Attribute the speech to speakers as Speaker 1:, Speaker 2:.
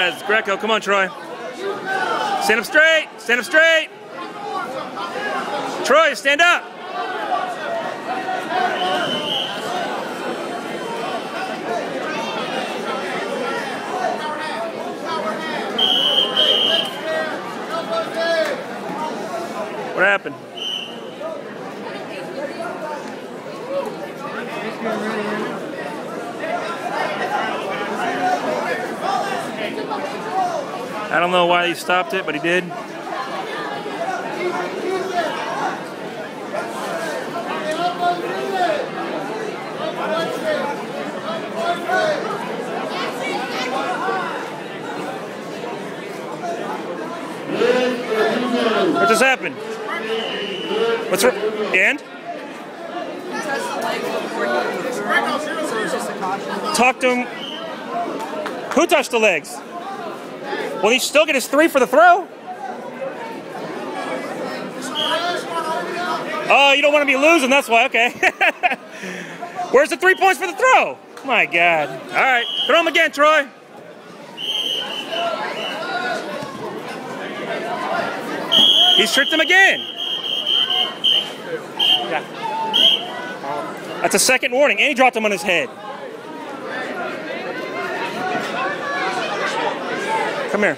Speaker 1: Diaz, Greco, come on, Troy. Stand up straight, stand up straight. Troy, stand up. What happened? I don't know why he stopped it, but he did. What just happened? What's wrong? And? Talk to him. Who touched the legs? Will he still get his 3 for the throw? Oh, you don't want to be losing, that's why, okay. Where's the 3 points for the throw? My God. All right, throw him again, Troy. He's tricked him again. Yeah. That's a second warning, and he dropped him on his head. Come here.